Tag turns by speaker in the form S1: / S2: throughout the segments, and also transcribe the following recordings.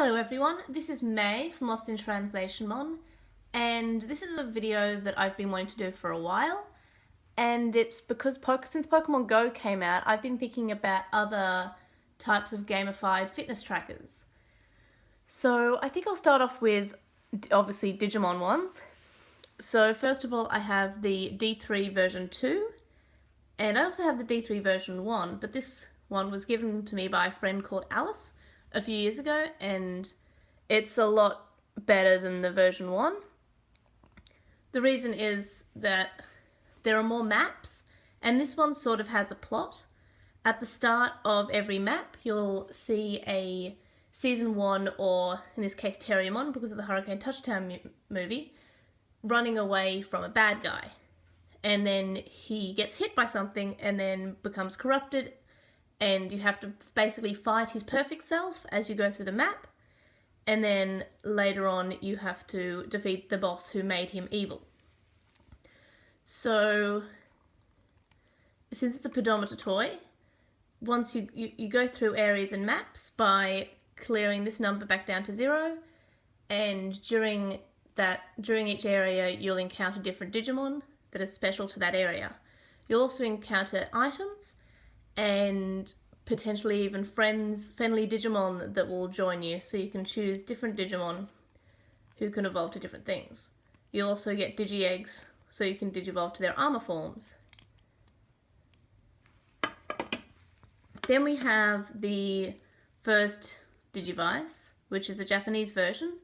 S1: Hello everyone, this is May from Lost in Translation Mon, and this is a video that I've been wanting to do for a while, and it's because since Pokemon Go came out, I've been thinking about other types of gamified fitness trackers. So I think I'll start off with, obviously, Digimon ones. So first of all, I have the D3 version 2, and I also have the D3 version 1, but this one was given to me by a friend called Alice a few years ago, and it's a lot better than the version 1. The reason is that there are more maps, and this one sort of has a plot. At the start of every map, you'll see a Season 1, or in this case Terriermon, because of the Hurricane Touchdown movie, running away from a bad guy. And then he gets hit by something and then becomes corrupted, and you have to basically fight his perfect self as you go through the map, and then later on you have to defeat the boss who made him evil. So, since it's a pedometer toy, once you go through areas and maps by clearing this number back down to 0, and during each area you'll encounter different Digimon that are special to that area. You'll also encounter items and potentially even friendly Digimon that will join you, so you can choose different Digimon who can evolve to different things. You'll also get Digi-Eggs, so you can Digivolve to their armor forms. Then we have the first Digivice, which is a Japanese version,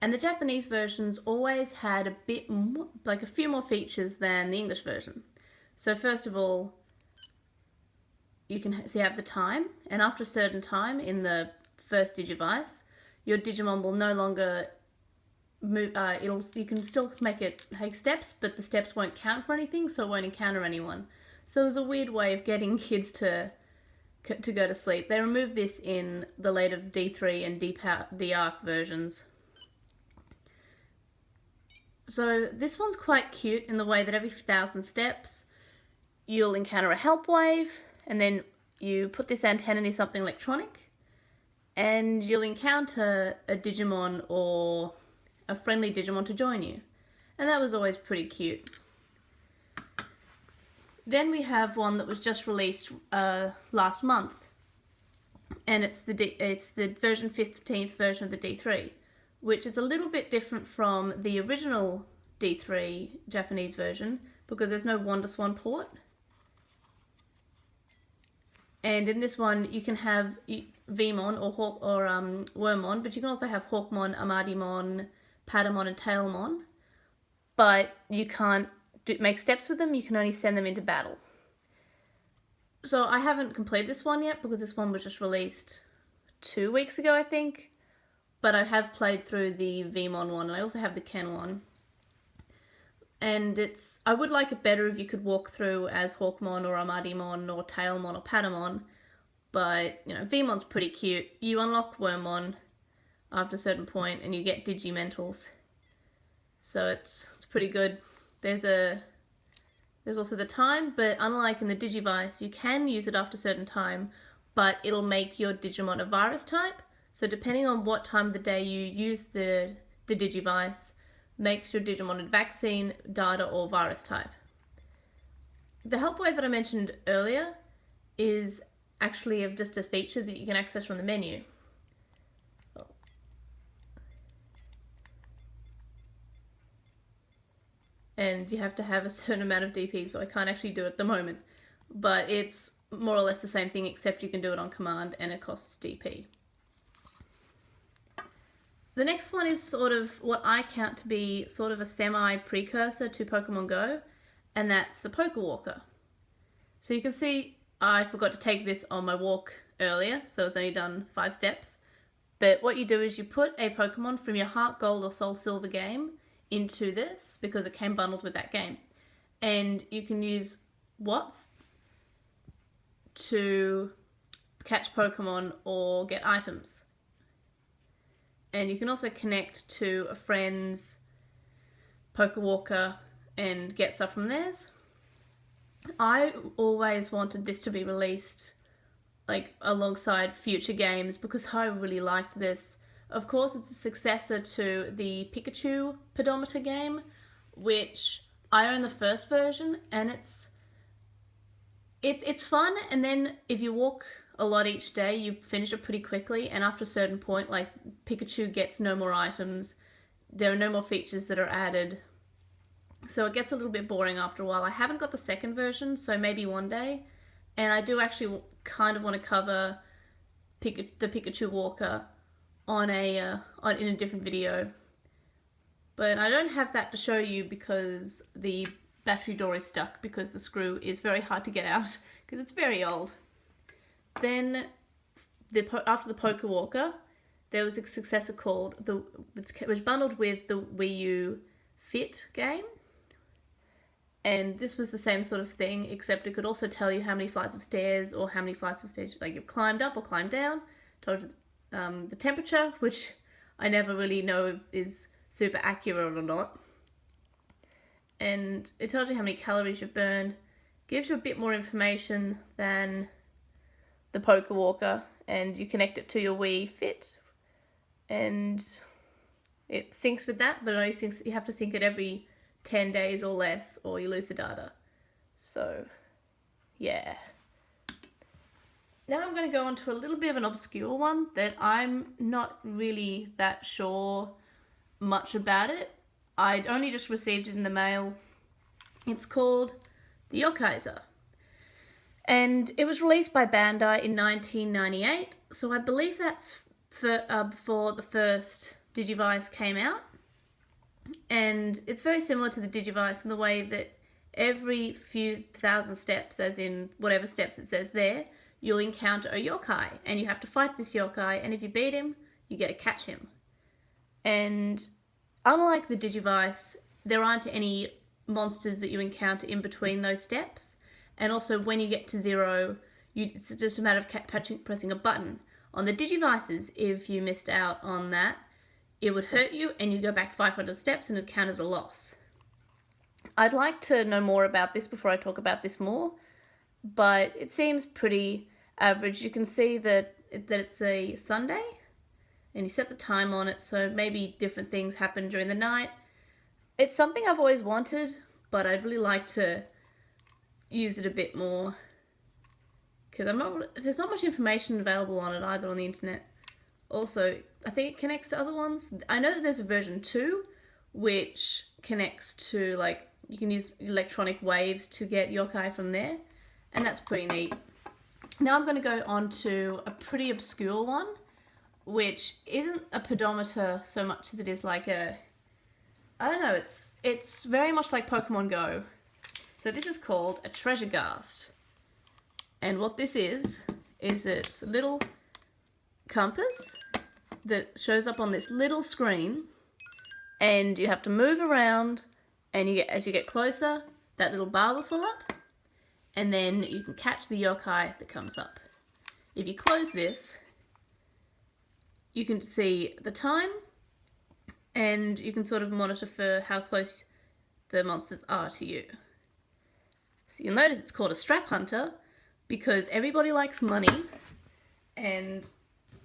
S1: and the Japanese versions always had a bit more, like a few more features than the English version. So first of all, you can have the time, and after a certain time in the first Digivice, your Digimon will no longer move. You can still make it take steps, but the steps won't count for anything, so it won't encounter anyone. So it was a weird way of getting kids to go to sleep. They removed this in the later D3 and D-Arc versions. So this one's quite cute in the way that every 1,000 steps you'll encounter a help wave, and then you put this antenna near something electronic, and you'll encounter a Digimon or a friendly Digimon to join you. And that was always pretty cute. Then we have one that was just released last month, and it's the version 15th version of the D3, which is a little bit different from the original D3 Japanese version because there's no WonderSwan port. And in this one, you can have Veemon or Wormmon, but you can also have Hawkmon, Amadimon, Patamon, and Tailmon. But you can't make steps with them, you can only send them into battle. So I haven't completed this one yet because this one was just released 2 weeks ago, I think. But I have played through the Veemon one, and I also have the Ken one. And I would like it better if you could walk through as Hawkmon or Amadimon or Tailmon or Patamon, but you know, Veemon's pretty cute. You unlock Wormmon after a certain point and you get Digimentals. So it's pretty good. There's also the time, but unlike in the Digivice, you can use it after a certain time, but it'll make your Digimon a virus type. So depending on what time of the day you use the Digivice, makes your Digimon a vaccine, data, or virus type. The help wave that I mentioned earlier is actually just a feature that you can access from the menu. And you have to have a certain amount of DP, so I can't actually do it at the moment. But it's more or less the same thing, except you can do it on command and it costs DP. The next one is sort of what I count to be sort of a semi-precursor to Pokemon Go, and that's the Pokewalker. So you can see I forgot to take this on my walk earlier, so it's only done 5 steps. But what you do is you put a Pokemon from your Heart Gold or Soul Silver game into this, because it came bundled with that game. And you can use Watts to catch Pokemon or get items. And you can also connect to a friend's Pokewalker and get stuff from theirs. I always wanted this to be released like alongside future games because I really liked this. Of course, it's a successor to the Pikachu pedometer game, which I own the first version, and it's fun. And then if you walk a lot each day, you finish it pretty quickly. And after a certain point, like Pikachu gets no more items, there are no more features that are added, so it gets a little bit boring after a while. I haven't got the second version, so maybe one day. And I do actually kind of want to cover the Pikachu Walker in a different video, but I don't have that to show you because the battery door is stuck because the screw is very hard to get out because it's very old. Then after the Poké Walker, there was a successor called which was bundled with the Wii U Fit game, and this was the same sort of thing, except it could also tell you how many flights of stairs like you've climbed up or climbed down. Told you the temperature, which I never really know is super accurate or not. And it tells you how many calories you've burned. Gives you a bit more information than the Poké Walker, and you connect it to your Wii Fit, and it syncs with that, but it only syncs, you have to sync it every 10 days or less, or you lose the data. So, yeah. Now I'm going to go on to a little bit of an obscure one that I'm not really that sure much about it. I'd only just received it in the mail. It's called the Yokaiser. And it was released by Bandai in 1998, so I believe that's before the first Digivice came out. And it's very similar to the Digivice in the way that every few thousand steps, as in whatever steps it says there, you'll encounter a yokai, and you have to fight this yokai, and if you beat him, you get to catch him. And unlike the Digivice, there aren't any monsters that you encounter in between those steps, and also when you get to 0, it's just a matter of pressing a button. On the Digivices, if you missed out on that, it would hurt you, and you'd go back 500 steps, and it'd count as a loss. I'd like to know more about this before I talk about this more, but it seems pretty average. You can see that it's a Sunday, and you set the time on it, so maybe different things happen during the night. It's something I've always wanted, but I'd really like to use it a bit more, because there's not much information available on it either on the internet. Also, I think it connects to other ones. I know that there's a version 2, which connects to, like, you can use electronic waves to get yokai from there, and that's pretty neat. Now I'm going to go on to a pretty obscure one, which isn't a pedometer so much as it is like I don't know, it's very much like Pokemon Go. So this is called a Treasure Ghast. And what this is it's a little compass that shows up on this little screen, and you have to move around, and as you get closer, that little bar will fill up, and then you can catch the yokai that comes up. If you close this, you can see the time, and you can sort of monitor for how close the monsters are to you. So you'll notice it's called a Strap Hunter because everybody likes money, and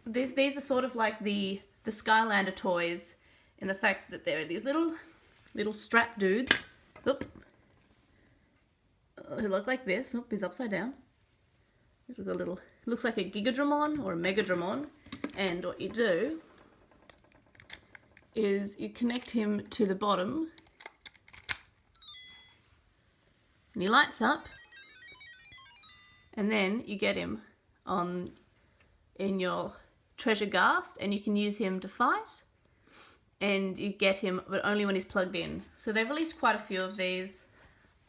S1: these are sort of like the Skylander toys in the fact that there are these little strap dudes. Oop. Who look like this. Oop, he's upside down. Looks like a Gigadramon or a Megadramon. And what you do is you connect him to the bottom, and he lights up, and then you get him in your Treasure Ghast, and you can use him to fight, and you get him, but only when he's plugged in. So they've released quite a few of these.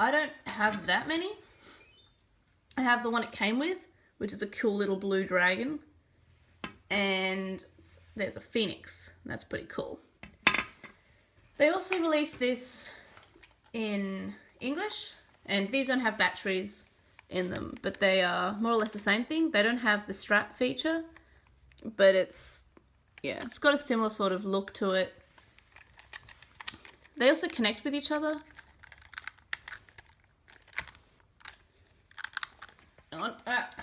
S1: I don't have that many. I have the one it came with, which is a cool little blue dragon, and there's a phoenix, and that's pretty cool. They also released this in English, and these don't have batteries in them, but they are more or less the same thing. They don't have the strap feature, but it's got a similar sort of look to it. They also connect with each other. Hang on. It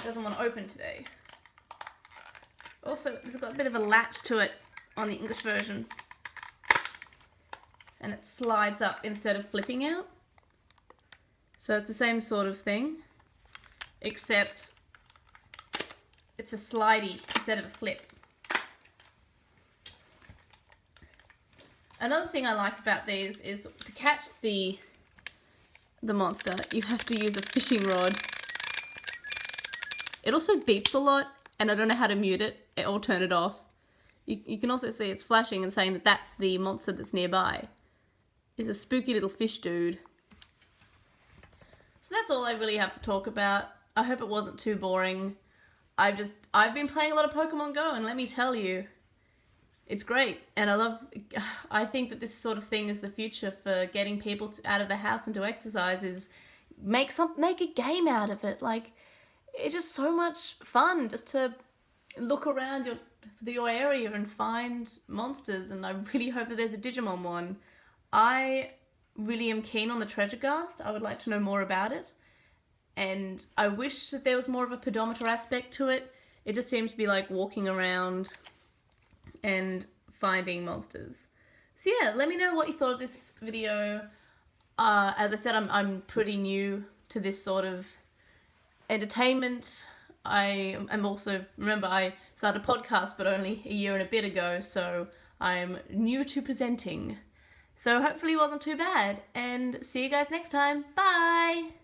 S1: doesn't want to open today. Also, it's got a bit of a latch to it on the English version. And it slides up instead of flipping out. So it's the same sort of thing, except it's a slidey instead of a flip. Another thing I liked about these is to catch the monster, you have to use a fishing rod. It also beeps a lot, and I don't know how to mute it or turn it off. You can also see it's flashing and saying that that's the monster that's nearby. It's a spooky little fish dude. So that's all I really have to talk about. I hope it wasn't too boring. I've been playing a lot of Pokemon Go, and let me tell you, it's great. And I think that this sort of thing is the future for getting people out of the house and to exercise, is make a game out of it. Like, it's just so much fun just to look around your area and find monsters, and I really hope that there's a Digimon one. I really am keen on the Treasure Ghast. I would like to know more about it. And I wish that there was more of a pedometer aspect to it. It just seems to be like walking around and finding monsters. So yeah, let me know what you thought of this video. As I said, I'm pretty new to this sort of entertainment. I am also, remember, I started a podcast but only a year and a bit ago, so I'm new to presenting. So hopefully it wasn't too bad, and see you guys next time. Bye!